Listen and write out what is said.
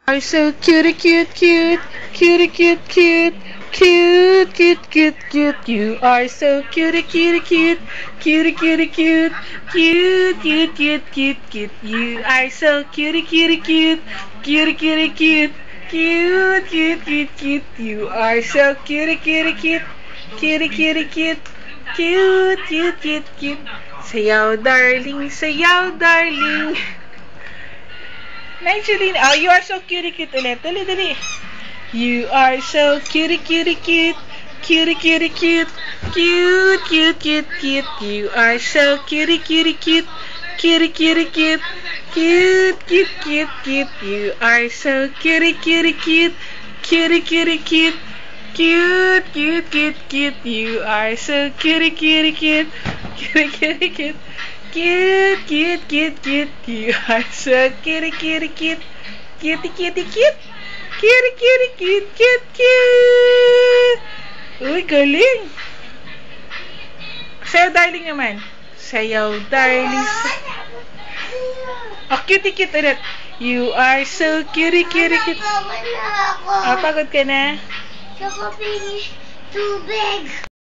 Are so cute, cute, cute, cute, cute, cute, cute, cute, cute, cute. You are so cute, cute, cute, cute, cute, cute, cute, cute, cute, cute, cute. You are so cute, cute, cute, cute, cute, cute, cute, cute, cute, cute. You are so cute, cute, cute, cute, cute, cute, cute, cute, cute, cute. Sayaw, darling, sayaw, darling. Angeline, oh, you are so cute, cute ulit. Dali, dali. You are so cute, cute, cute, cute, cute, cute, cute, cute, cute, cute. You are so cute, cute, cute, cute, cute, cute, cute, cute, cute, cute. You are so cute, cute, cute, cute, cute, cute, cute, cute, cute, cute. You are so cute, cute, cute, cute, cute, cute. Cute, cute, cute, cute. You are so cute, cute, cute, cute, cute, cute, cute, cute, cute, cute, cute. Uy, galing. Sayaw, darling naman. Sayaw, darling. Oh, cute, cute ulit. You are so cute, cute, cute. Oh, pagod ka na? Tsaka finish tubig.